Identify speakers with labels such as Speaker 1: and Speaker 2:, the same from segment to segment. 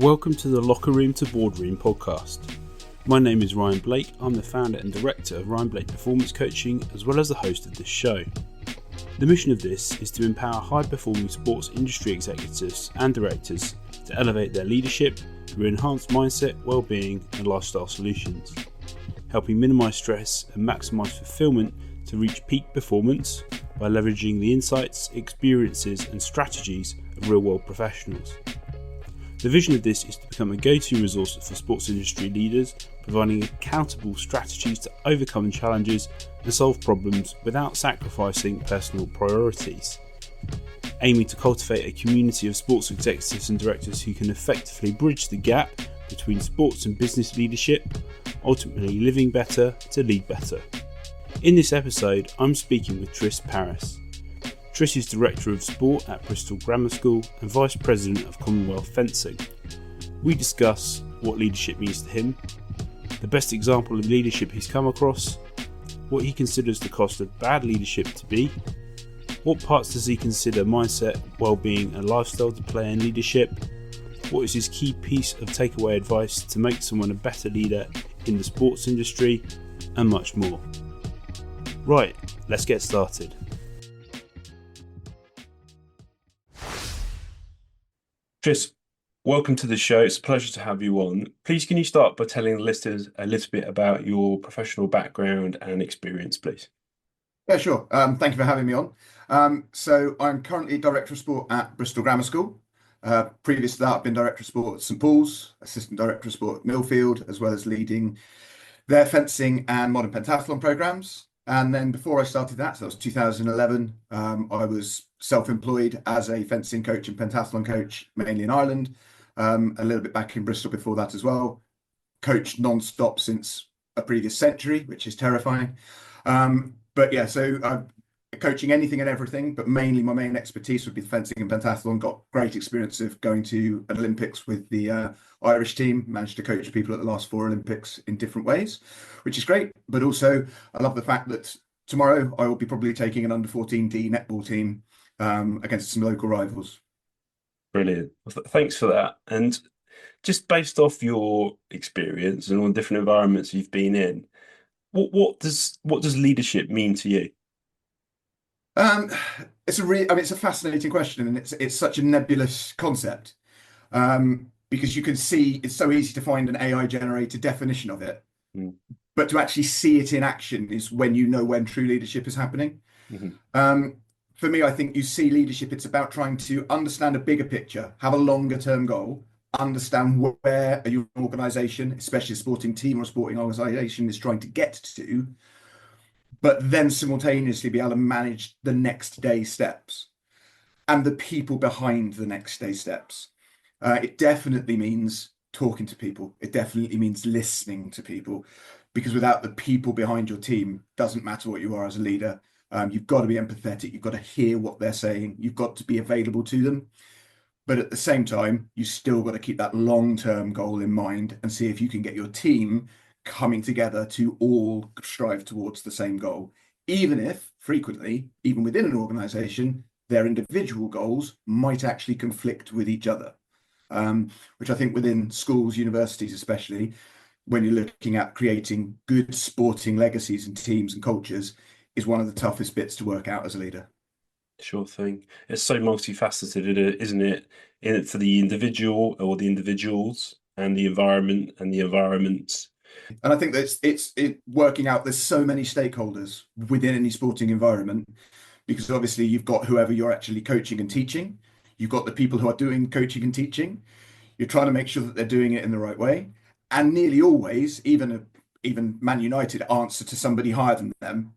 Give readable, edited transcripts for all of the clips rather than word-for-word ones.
Speaker 1: Welcome to the Locker Room to Boardroom podcast. My name is Ryan Blake. I'm the founder and director of Ryan Blake Performance Coaching, as well as the host of this show. The mission of this is to empower high-performing sports industry executives and directors to elevate their leadership through enhanced mindset, well-being and lifestyle solutions, helping minimise stress and maximise fulfilment to reach peak performance by leveraging the insights, experiences and strategies of real-world professionals. The vision of this is to become a go-to resource for sports industry leaders, providing accountable strategies to overcome challenges and solve problems without sacrificing personal priorities. Aiming to cultivate a community of sports executives and directors who can effectively bridge the gap between sports and business leadership, ultimately living better to lead better. In this episode, I'm speaking with Tris Parris. Tris is Director of Sport at Bristol Grammar School and Vice President of Commonwealth Fencing. We discuss what leadership means to him, the best example of leadership he's come across, what he considers the cost of bad leadership to be, what parts does he consider mindset, well-being and lifestyle to play in leadership, what is his key piece of takeaway advice to make someone a better leader in the sports industry, and much more. Right, let's get started. Tris, welcome to the show. It's a pleasure to have you on. Please, can you start by telling the listeners a little bit about your professional background and experience, please?
Speaker 2: Yeah, sure. Thank you for having me on. So I'm currently Director of Sport at Bristol Grammar School. Previous to that, I've been Director of Sport at St Paul's, Assistant Director of Sport at Millfield, as well as leading their fencing and modern pentathlon programs. And then before I started that, so that was 2011, I was self-employed as a fencing coach and pentathlon coach, mainly in Ireland, a little bit back in Bristol before that as well. Coached non-stop since a previous century, which is terrifying. But yeah, so I'm coaching anything and everything, but mainly my main expertise would be fencing and pentathlon. Got great experience of going to an Olympics with the Irish team, managed to coach people at the last 4 Olympics in different ways, which is great. But also I love the fact that tomorrow I will be probably taking an under 14D netball team against some local rivals.
Speaker 1: Brilliant. Well, thanks for that. And just based off your experience and all the different environments you've been in, what does leadership mean to you?
Speaker 2: It's a fascinating question, and it's such a nebulous concept because you can see it's so easy to find an AI generated definition of it, but to actually see it in action is when you know when true leadership is happening. For me, I think you see leadership, it's about trying to understand a bigger picture, have a longer term goal, understand where your organization, especially a sporting team or a sporting organization, is trying to get to, but then simultaneously be able to manage the next day steps and the people behind the next day steps. It definitely means talking to people. It definitely means listening to people, because without the people behind your team, doesn't matter what you are as a leader. You've got to be empathetic. You've got to hear what they're saying. You've got to be available to them. But at the same time, you still got to keep that long-term goal in mind and see if you can get your team coming together to all strive towards the same goal, even if frequently, even within an organization, their individual goals might actually conflict with each other, which I think within schools, universities especially, when you're looking at creating good sporting legacies and teams and cultures, is one of the toughest bits to work out as a leader.
Speaker 1: Sure thing. It's so multifaceted, isn't it? In it for the individual or the individuals and the environment and the environments.
Speaker 2: And I think that it's working out. There's so many stakeholders within any sporting environment, because obviously you've got whoever you're actually coaching and teaching. You've got the people who are doing coaching and teaching. You're trying to make sure that they're doing it in the right way. And nearly always, even Man United answer to somebody higher than them.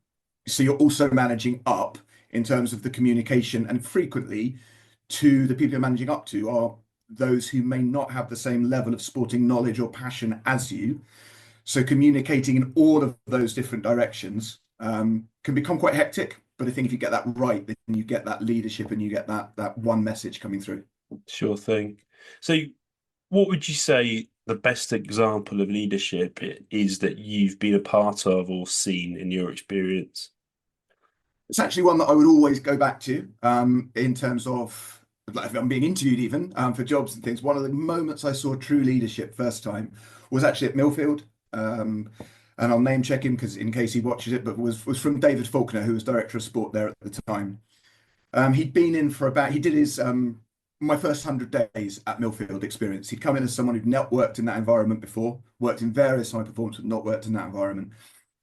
Speaker 2: So you're also managing up in terms of the communication, and frequently to the people you're managing up to are those who may not have the same level of sporting knowledge or passion as you. So communicating in all of those different directions can become quite hectic. But I think if you get that right, then you get that leadership and you get that one message coming through.
Speaker 1: Sure thing. So what would you say the best example of leadership is that you've been a part of or seen in your experience?
Speaker 2: It's actually one that I would always go back to in terms of like if I'm being interviewed even for jobs and things, one of the moments I saw true leadership first time was actually at Millfield. And I'll name check him because in case he watches it, but was from David Faulkner, who was director of sport there at the time. He'd been in for about, he did his my first 100 days at Millfield experience. He'd come in as someone who'd not worked in that environment before, worked in various high performance, but not worked in that environment.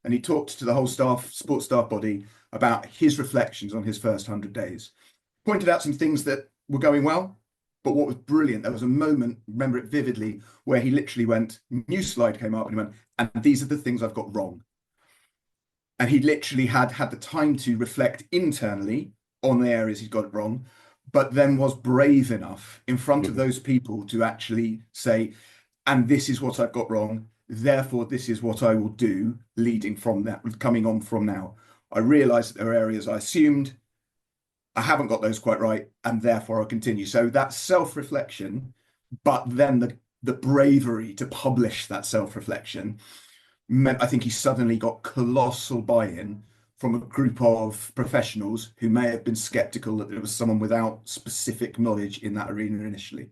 Speaker 2: And he talked to the whole staff, sports staff body, about his reflections on his first 100 days. Pointed out some things that were going well, but what was brilliant, there was a moment, remember it vividly, where he literally went, new slide came up and he went, and these are the things I've got wrong. And he literally had the time to reflect internally on the areas he'd got it wrong, but then was brave enough in front of those people to actually say, and this is what I've got wrong, therefore this is what I will do leading from that, coming on from now. I realize that there are areas I assumed I haven't got those quite right, and therefore I'll continue. So that self-reflection, but then the bravery to publish that self-reflection meant I think he suddenly got colossal buy-in from a group of professionals who may have been skeptical that there was someone without specific knowledge in that arena initially.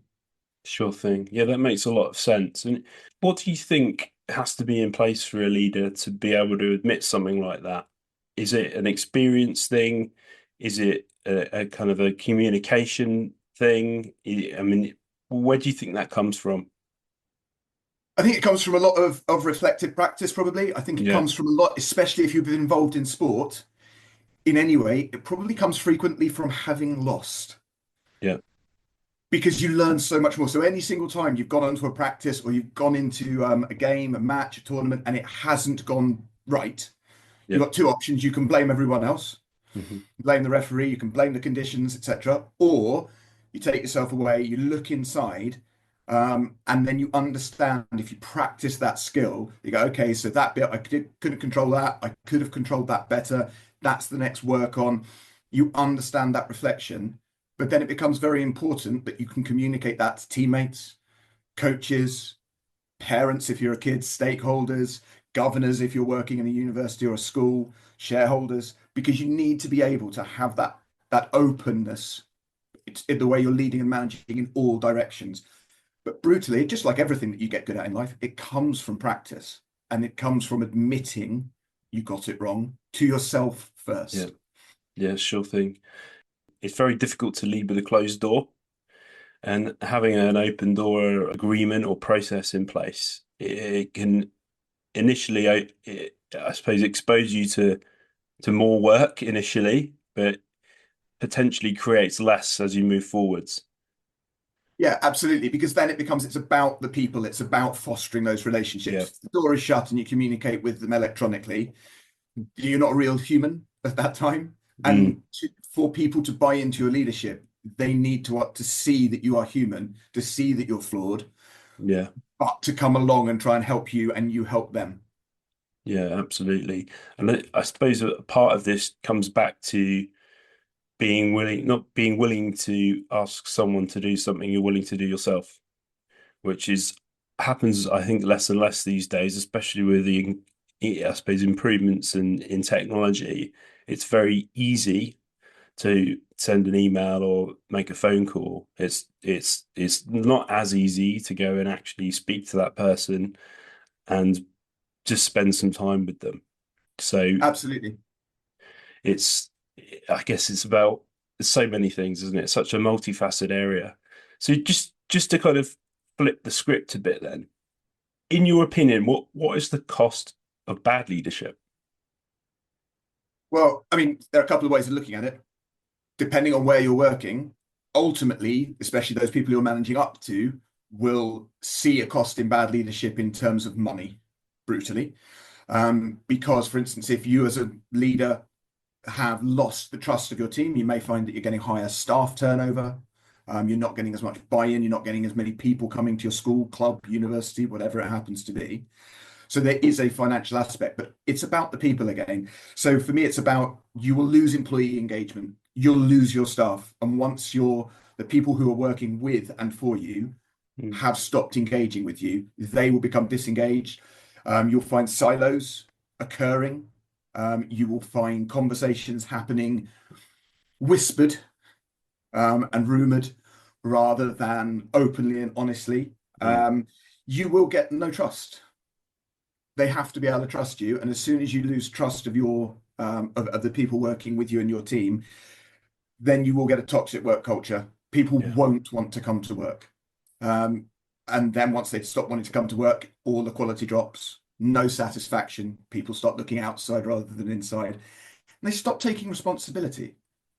Speaker 1: Sure thing. Yeah, that makes a lot of sense. And what do you think has to be in place for a leader to be able to admit something like that? Is it an experience thing? Is it a kind of a communication thing? I mean, where do you think that comes from?
Speaker 2: I think it comes from a lot of reflective practice, probably. I think it comes from a lot, especially if you've been involved in sport in any way, it probably comes frequently from having lost.
Speaker 1: Yeah.
Speaker 2: Because you learn so much more. So any single time you've gone onto a practice or you've gone into a game, a match, a tournament, and it hasn't gone right, you've got two options. You can blame everyone else, blame the referee, you can blame the conditions, etc. Or you take yourself away, you look inside, and then you understand, if you practice that skill, you go, okay, so that bit couldn't control that, I could have controlled that better, that's the next work on. You understand that reflection, but then it becomes very important that you can communicate that to teammates, coaches, parents if you're a kid, stakeholders, governors if you're working in a university or a school, shareholders, because you need to be able to have that openness. It's in the way you're leading and managing in all directions. But brutally, just like everything that you get good at in life, it comes from practice, and it comes from admitting you got it wrong to yourself first.
Speaker 1: Yeah, sure thing. It's very difficult to lead with a closed door, and having an open door agreement or process in place, it can initially, I suppose, expose you to more work initially, but potentially creates less as you move forwards.
Speaker 2: Yeah, absolutely. Because then it's about the people, it's about fostering those relationships.
Speaker 1: Yeah.
Speaker 2: If the door is shut and you communicate with them electronically, you're not a real human at that time. And for people to buy into your leadership, they need to see that you are human, to see that you're flawed, but to come along and try and help you, and you help them.
Speaker 1: Yeah, absolutely. And I suppose a part of this comes back to not being willing to ask someone to do something you're willing to do yourself, which happens, I think, less and less these days, especially with the, I suppose, improvements in technology. It's very easy to send an email or make a phone call. It's not as easy to go and actually speak to that person and just spend some time with them. So
Speaker 2: absolutely,
Speaker 1: I guess it's about so many things, isn't it? Such a multifaceted area. So just to kind of flip the script a bit then, in your opinion, what is the cost of bad leadership?
Speaker 2: Well, I mean, there are a couple of ways of looking at it. Depending on where you're working, ultimately, especially those people you're managing up to, will see a cost in bad leadership in terms of money, brutally. Because, for instance, if you as a leader have lost the trust of your team, you may find that you're getting higher staff turnover. You're not getting as much buy-in. You're not getting as many people coming to your school, club, university, whatever it happens to be. So there is a financial aspect, but it's about the people again. So for me, it's about, you will lose employee engagement. You'll lose your staff. And once the people who are working with and for you have stopped engaging with you, they will become disengaged. You'll find silos occurring. You will find conversations happening whispered and rumored rather than openly and honestly,
Speaker 1: Mm.
Speaker 2: you will get no trust. They have to be able to trust you, and as soon as you lose trust of your of the people working with you and your team, then you will get a toxic work culture. People
Speaker 1: Yeah.
Speaker 2: won't want to come to work. Um, and then once they stop wanting to come to work, all the quality drops, no satisfaction. People start looking outside rather than inside. And they stop taking responsibility.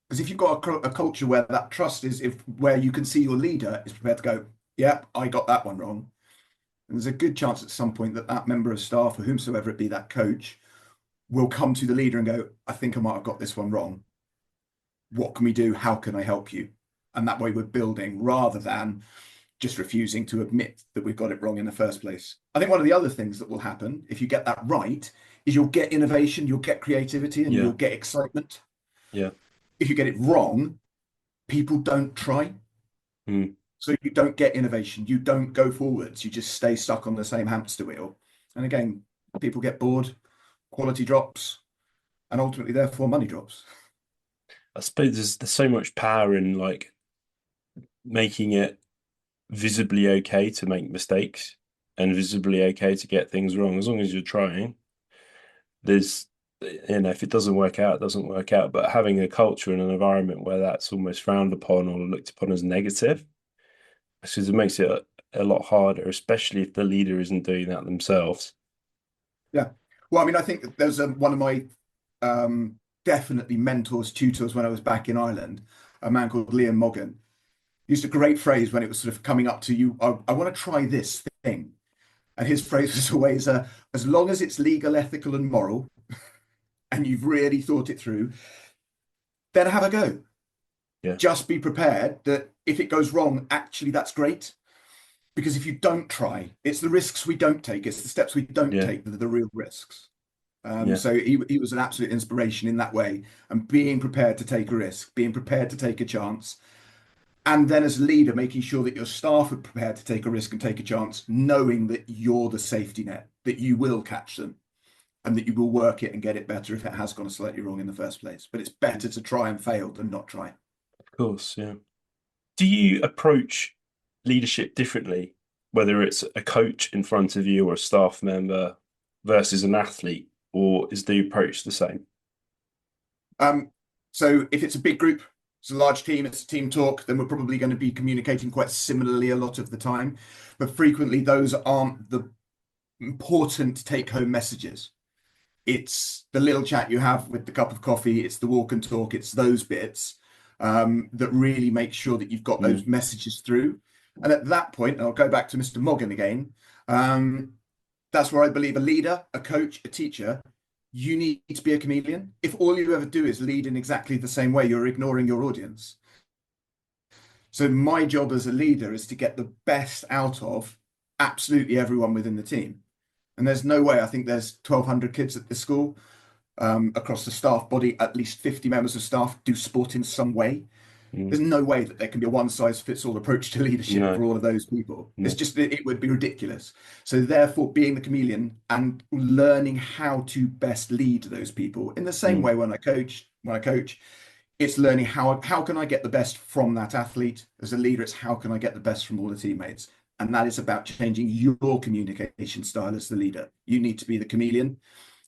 Speaker 2: Because if you've got a culture where that trust is, if where you can see your leader is prepared to go, yeah, I got that one wrong. And there's a good chance at some point that that member of staff or whomsoever it be, that coach, will come to the leader and go, I think I might have got this one wrong. What can we do? How can I help you? And that way we're building rather than just refusing to admit that we've got it wrong in the first place. I think one of the other things that will happen if you get that right is you'll get innovation, you'll get creativity, and
Speaker 1: Yeah.
Speaker 2: you'll get excitement.
Speaker 1: Yeah.
Speaker 2: If you get it wrong, people don't try.
Speaker 1: Mm.
Speaker 2: So you don't get innovation, you don't go forwards, you just stay stuck on the same hamster wheel. And again, people get bored, quality drops, and ultimately, therefore, money drops.
Speaker 1: I suppose there's so much power in like making it visibly okay to make mistakes and visibly okay to get things wrong as long as you're trying. There's, if it doesn't work out, it doesn't work out. But having a culture and an environment where that's almost frowned upon or looked upon as negative, because it makes it a lot harder, especially if the leader isn't doing that themselves.
Speaker 2: Yeah. Well, I mean, I think there's one of my definitely mentors, tutors when I was back in Ireland, a man called Liam Moggan. He used a great phrase when it was sort of coming up to you, I want to try this thing. And his phrase was always, as long as it's legal, ethical, and moral, and you've really thought it through, then have a go.
Speaker 1: Yeah.
Speaker 2: Just be prepared that if it goes wrong, actually, that's great. Because if you don't try, it's the risks we don't take, it's the steps we don't
Speaker 1: Yeah.
Speaker 2: take that are the real risks.
Speaker 1: Yeah.
Speaker 2: So he was an absolute inspiration in that way, and being prepared to take a risk, being prepared to take a chance, and then as a leader, making sure that your staff are prepared to take a risk and take a chance, knowing that you're the safety net, that you will catch them, and that you will work it and get it better if it has gone slightly wrong in the first place. But it's better to try and fail than not try.
Speaker 1: Of course. Yeah. Do you approach leadership differently, whether it's a coach in front of you or a staff member versus an athlete, or is the approach the same?
Speaker 2: So if it's a big group, it's a large team, it's a team talk, then we're probably going to be communicating quite similarly a lot of the time. But frequently, those aren't the important take-home messages. It's the little chat you have with the cup of coffee, it's the walk and talk, it's those bits that really make sure that you've got those
Speaker 1: Mm.
Speaker 2: messages through. And at that point, and I'll go back to Mr. Morgan again, that's where I believe a leader, a coach, a teacher, you need to be a chameleon. If all you ever do is lead in exactly the same way, you're ignoring your audience. So my job as a leader is to get the best out of absolutely everyone within the team. And there's no way, I think there's 1,200 kids at this school. Across the staff body, at least 50 members of staff do sport in some way.
Speaker 1: Mm.
Speaker 2: There's no way that there can be a one-size-fits-all approach to leadership for
Speaker 1: No.
Speaker 2: all of those people. It's
Speaker 1: No.
Speaker 2: just, it would be ridiculous. So therefore, being the chameleon and learning how to best lead those people in the same
Speaker 1: Mm.
Speaker 2: way when I coach, it's learning how can I get the best from that athlete. As a leader, it's how can I get the best from all the teammates. And that is about changing your communication style as the leader. You need to be the chameleon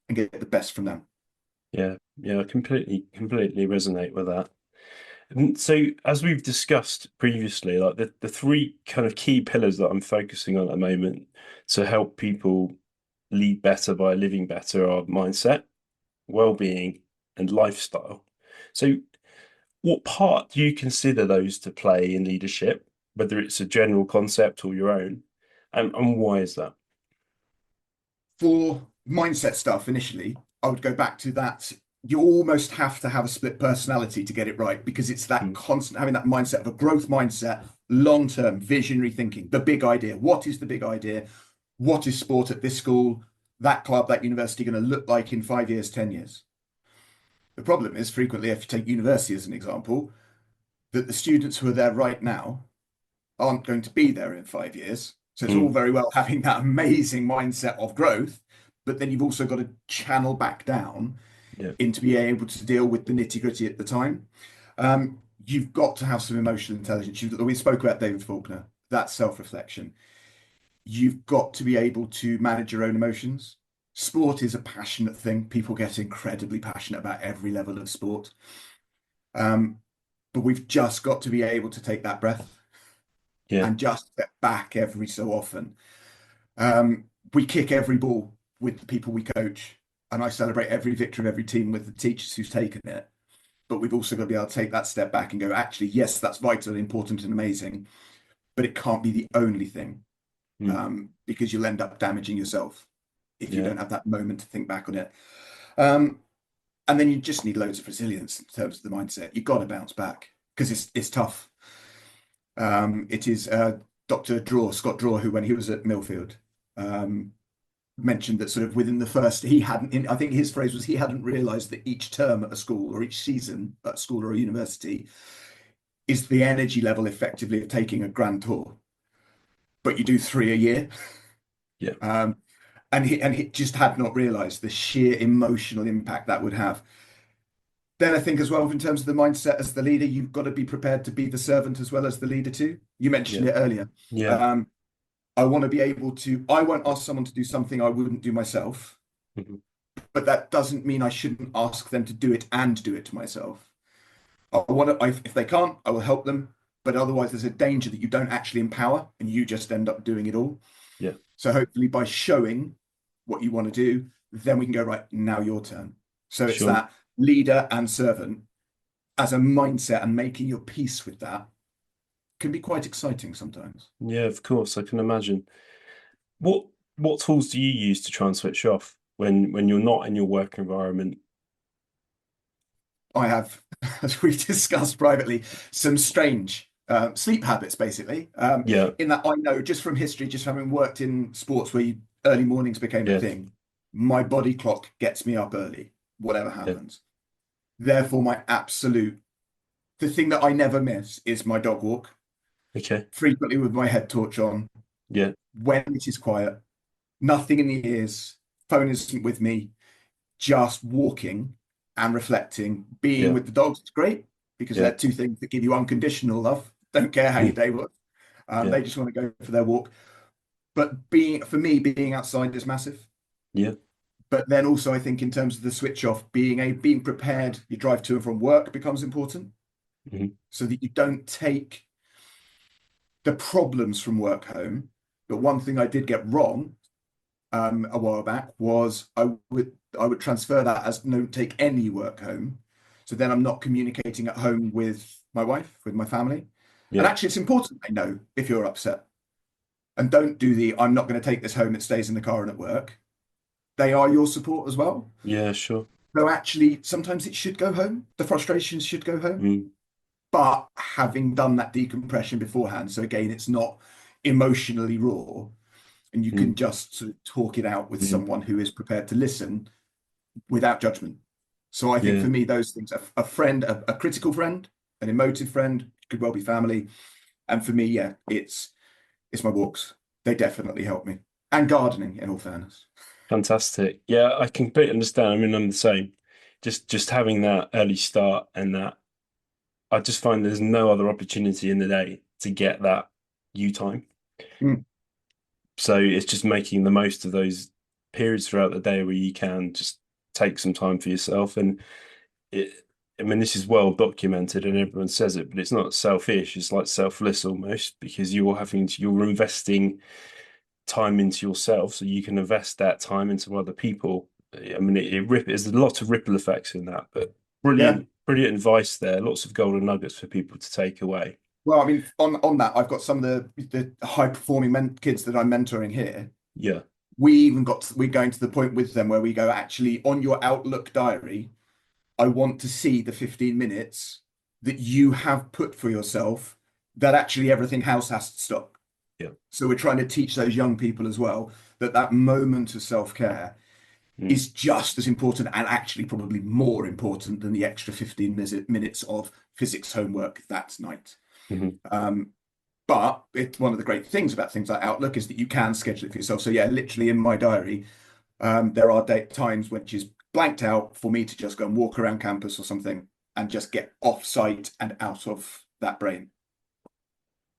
Speaker 2: and get the best from them.
Speaker 1: Yeah. Yeah. I completely resonate with that. And so, as we've discussed previously, like the three kind of key pillars that I'm focusing on at the moment to help people lead better by living better are mindset, well-being, and lifestyle. So, what part do you consider those to play in leadership, whether it's a general concept or your own? And why is that?
Speaker 2: For mindset stuff, initially, I would go back to that. You almost have to have a split personality to get it right because it's that
Speaker 1: Mm.
Speaker 2: constant having that mindset of a growth mindset, long term, visionary thinking, the big idea. What is the big idea? What is sport at this school, that club, that university going to look like in 5 years, 10 years? The problem is frequently, if you take university as an example, that the students who are there right now aren't going to be there in 5 years. So it's all
Speaker 1: Mm.
Speaker 2: very well having that amazing mindset of growth, but then you've also got to channel back down
Speaker 1: Yeah.
Speaker 2: into being able to deal with the nitty gritty at the time. you've got to have some emotional intelligence. We spoke about David Faulkner, that self-reflection. You've got to be able to manage your own emotions. Sport is a passionate thing. People get incredibly passionate about every level of sport. But we've just got to be able to take that breath
Speaker 1: Yeah.
Speaker 2: and just step back every so often. We kick every ball with the people we coach, and I celebrate every victory of every team with the teachers who's taken it. But we've also got to be able to take that step back and go, actually, yes, that's vital, important, and amazing, but it can't be the only thing, because you'll end up damaging yourself if you don't have that moment to think back on it. And then you just need loads of resilience in terms of the mindset. You've got to bounce back because it's tough. It is Dr. Scott Draw, who when he was at Millfield, mentioned that sort of within the first, I think his phrase was, he hadn't realized that each term at a school or each season at a school or a university is the energy level effectively of taking a grand tour, but you do 3 a year.
Speaker 1: Yeah.
Speaker 2: And he just had not realized the sheer emotional impact that would have. Then I think as well, in terms of the mindset as the leader, you've got to be prepared to be the servant as well as the leader too. You mentioned it earlier.
Speaker 1: Yeah.
Speaker 2: I want to be able to, I won't ask someone to do something I wouldn't do myself, but that doesn't mean I shouldn't ask them to do it and do it to myself. If they can't, I will help them. But otherwise, there's a danger that you don't actually empower and you just end up doing it all.
Speaker 1: Yeah.
Speaker 2: So hopefully by showing what you want to do, then we can go, right, now your turn. So it's that leader and servant as a mindset, and making your peace with that can be quite exciting sometimes.
Speaker 1: Yeah, of course, I can imagine. What tools do you use to try and switch off when you're not in your work environment?
Speaker 2: I have, as we've discussed privately, some strange sleep habits, basically. In that I know just from history, just having worked in sports where early mornings became a thing, my body clock gets me up early, whatever happens. Therefore, the thing that I never miss is my dog walk.
Speaker 1: Okay.
Speaker 2: Frequently with my head torch on.
Speaker 1: Yeah.
Speaker 2: When it is quiet, nothing in the ears, phone isn't with me, just walking and reflecting, being with the dogs. It's great because they're two things that give you unconditional love. Don't care how your day was. They just want to go for their walk. But for me, being outside is massive.
Speaker 1: Yeah.
Speaker 2: But then also, I think in terms of the switch off, being prepared, you drive to and from work becomes important, so that you don't take the problems from work home. But one thing I did get wrong a while back was I would transfer that as don't take any work home. So then I'm not communicating at home with my wife, with my family. And actually, it's important they know if you're upset. And don't do I'm not going to take this home, it stays in the car and at work. They are your support as well.
Speaker 1: Yeah, sure.
Speaker 2: So actually, sometimes it should go home. The frustrations should go home. But having done that decompression beforehand, so again, it's not emotionally raw, and you can just sort of talk it out with someone who is prepared to listen without judgment. So I think for me, those things, a friend, a critical friend, an emotive friend, could well be family. And for me, it's my walks. They definitely help me. And gardening, in all fairness.
Speaker 1: Fantastic. Yeah, I can completely understand. I mean, I'm the same. Just having that early start, and that I just find there's no other opportunity in the day to get that you time. So it's just making the most of those periods throughout the day where you can just take some time for yourself. And I mean, this is well documented and everyone says it, but it's not selfish. It's like selfless almost, because you're investing time into yourself so you can invest that time into other people. I mean, there's a lot of ripple effects in that, but brilliant advice there. Lots of golden nuggets for people to take away.
Speaker 2: Well, I mean, on that, I've got some of the high performing kids that I'm mentoring here.
Speaker 1: Yeah.
Speaker 2: We're going to the point with them where we go, actually, on your Outlook diary, I want to see the 15 minutes that you have put for yourself, that actually everything else has to stop.
Speaker 1: Yeah.
Speaker 2: So we're trying to teach those young people as well that moment of self-care is just as important, and actually probably more important than the extra 15 minutes of physics homework that night. But it's one of the great things about things like Outlook is that you can schedule it for yourself. So literally in my diary, there are times which is blanked out for me to just go and walk around campus or something. and just get off sight and out of that brain.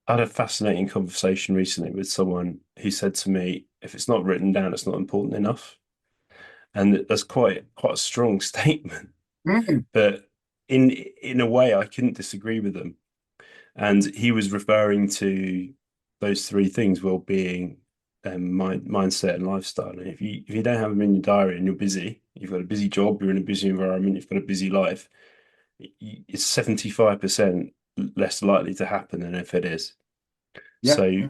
Speaker 1: I had a fascinating conversation recently with someone who said to me, if it's not written down, it's not important enough. And that's quite a strong statement.
Speaker 2: Mm.
Speaker 1: But in a way, I couldn't disagree with them. And he was referring to those three things: well-being, mindset, and lifestyle. And if you don't have them in your diary and you're busy, you've got a busy job, you're in a busy environment, you've got a busy life, it's 75% less likely to happen than if it is.
Speaker 2: Yeah,
Speaker 1: So
Speaker 2: yeah.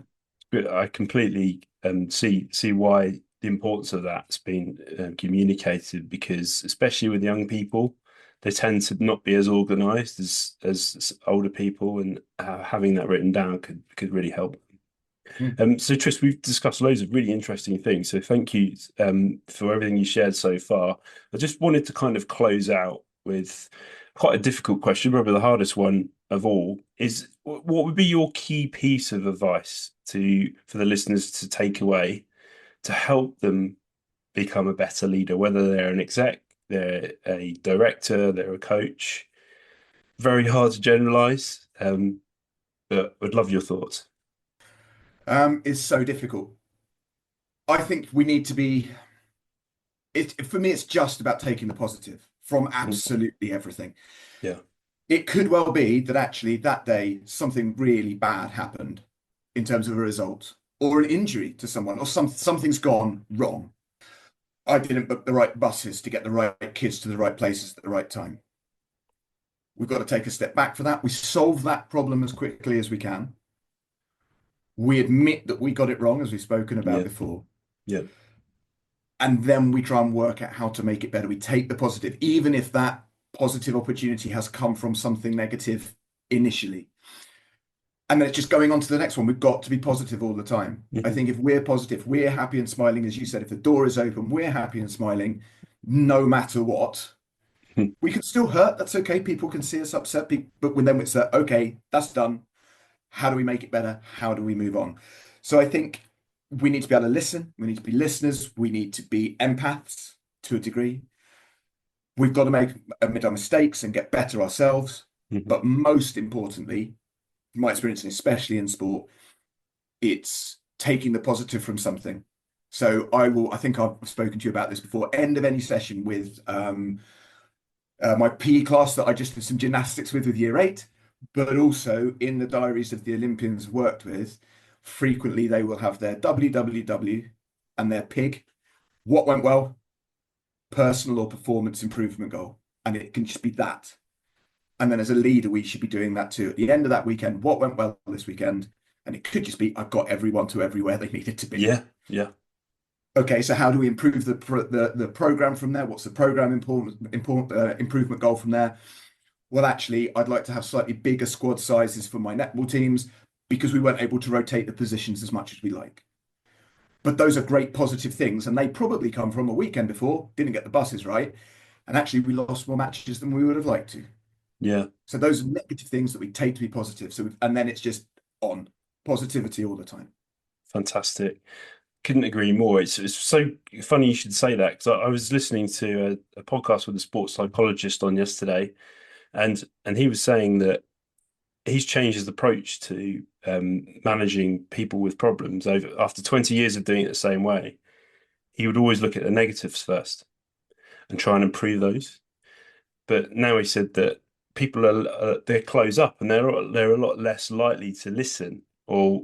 Speaker 1: I completely see why the importance of that's been communicated, because especially with young people, they tend to not be as organized as older people, and having that written down could really help.
Speaker 2: Mm.
Speaker 1: So Tris, we've discussed loads of really interesting things. So thank you for everything you shared so far. I just wanted to kind of close out with quite a difficult question, probably the hardest one of all, is what would be your key piece of advice for the listeners to take away to help them become a better leader, whether they're an exec, they're a director, they're a coach? Very hard to generalize, but would love your thoughts.
Speaker 2: Is so difficult. I think we need to be. For me, it's just about taking the positive from
Speaker 1: Mhm.
Speaker 2: absolutely everything.
Speaker 1: Yeah,
Speaker 2: It could well be that actually that day something really bad happened in terms of a result or an injury to someone or something's gone wrong. I didn't book the right buses to get the right kids to the right places at the right time. We've got to take a step back for that. We solve that problem as quickly as we can. We admit that we got it wrong, as we've spoken about
Speaker 1: yeah,
Speaker 2: before.
Speaker 1: yeah,
Speaker 2: And then we try and work out how to make it better. We take the positive, even if that positive opportunity has come from something negative initially. And then it's just going on to the next one. We've got to be positive all the time. I
Speaker 1: Mhm.
Speaker 2: think if we're positive, we're happy and smiling, as you said, if the door is open, we're happy and smiling, no matter what. We can still hurt. That's okay. People can see us upset. But when then it's that, okay, that's done. How do we make it better? How do we move on? So I think we need to be able to listen. We need to be listeners. We need to be empaths to a degree. We've got to admit our mistakes and get better ourselves.
Speaker 1: Mhm.
Speaker 2: But most importantly, from my experience, and especially in sport, it's taking the positive from something. So I think I've spoken to you about this before. End of any session with my PE class that I just did some gymnastics with year eight, but also in the diaries of the Olympians worked with, frequently they will have their WWW and their PIG. What went well? Personal or performance improvement goal. And it can just be that. And then as a leader, we should be doing that too. At the end of that weekend, what went well this weekend? And it could just be, I've got everyone to everywhere they needed to be.
Speaker 1: Yeah, yeah.
Speaker 2: Okay, so how do we improve the program from there? What's the program improvement goal from there? Well, actually, I'd like to have slightly bigger squad sizes for my netball teams because we weren't able to rotate the positions as much as we like. But those are great positive things, and they probably come from a weekend before, didn't get the buses right, and actually we lost more matches than we would have liked to.
Speaker 1: Yeah,
Speaker 2: So those are negative things that we take to be positive. And then it's just on positivity all the time.
Speaker 1: fantastic. Couldn't agree more. It's so funny you should say that, because I was listening to a podcast with a sports psychologist on yesterday, and he was saying that he's changed his approach to managing people with problems over after 20 years of doing it the same way. He would always look at the negatives first and try and improve those. But now he said that people they close up, and they're a lot less likely to listen or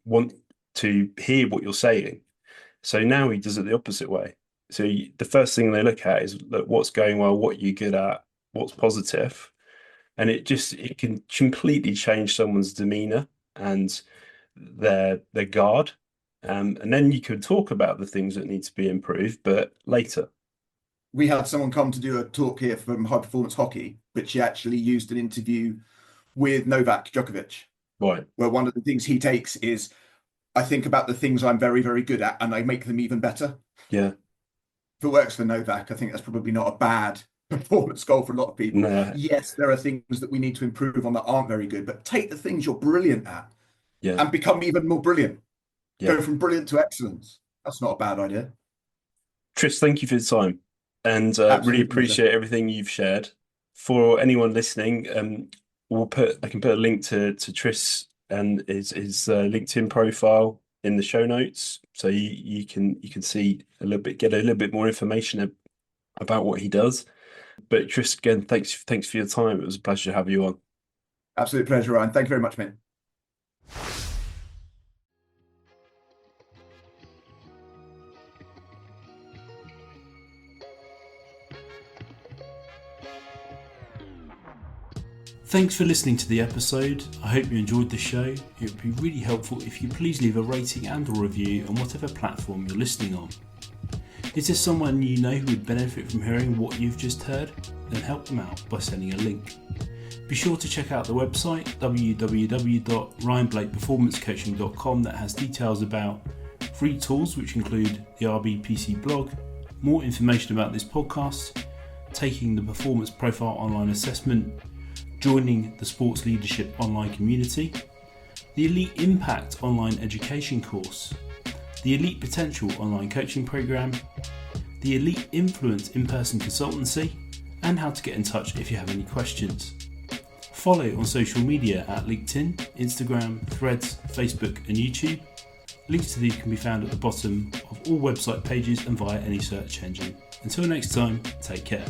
Speaker 1: want to hear what you're saying. So now he does it the opposite way. So the first thing they look at is, look, what's going well, what you're good at, what's positive, and it can completely change someone's demeanor and their guard. And then you can talk about the things that need to be improved, but later.
Speaker 2: We had someone come to do a talk here from High Performance Hockey, but she actually used an interview with Novak Djokovic,
Speaker 1: Right.
Speaker 2: where one of the things he takes is, I think about the things I'm very, very good at and I make them even better.
Speaker 1: Yeah.
Speaker 2: If it works for Novak, I think that's probably not a bad performance goal for a lot of people.
Speaker 1: No.
Speaker 2: Yes, there are things that we need to improve on that aren't very good, but take the things you're brilliant at
Speaker 1: Yeah.
Speaker 2: and become even more brilliant.
Speaker 1: Yeah.
Speaker 2: Go from brilliant to excellence. That's not a bad idea.
Speaker 1: Tris, thank you for the time, and really
Speaker 2: Absolute pleasure.
Speaker 1: appreciate everything you've shared. for anyone listening, I can put a link to Tris and his LinkedIn profile in the show notes, so you can see get a little bit more information about what he does. But Tris, again, thanks for your time. It was a pleasure to have you on.
Speaker 2: Absolute pleasure, Ryan. Thank you very much, mate.
Speaker 1: Thanks for listening to the episode. I hope you enjoyed the show. It would be really helpful if you please leave a rating and or review on whatever platform you're listening on. Is there someone you know who would benefit from hearing what you've just heard? Then help them out by sending a link. Be sure to check out the website www.ryanblakeperformancecoaching.com that has details about free tools which include the RBPC blog, more information about this podcast, taking the Performance Profile Online Assessment, joining the Sports Leadership Online Community, the Elite Impact Online Education course, the Elite Potential Online Coaching Program, the Elite Influence in-person consultancy, and how to get in touch if you have any questions. Follow on social media at LinkedIn, Instagram, Threads, Facebook and YouTube. Links to these can be found at the bottom of all website pages and via any search engine. Until next time, take care.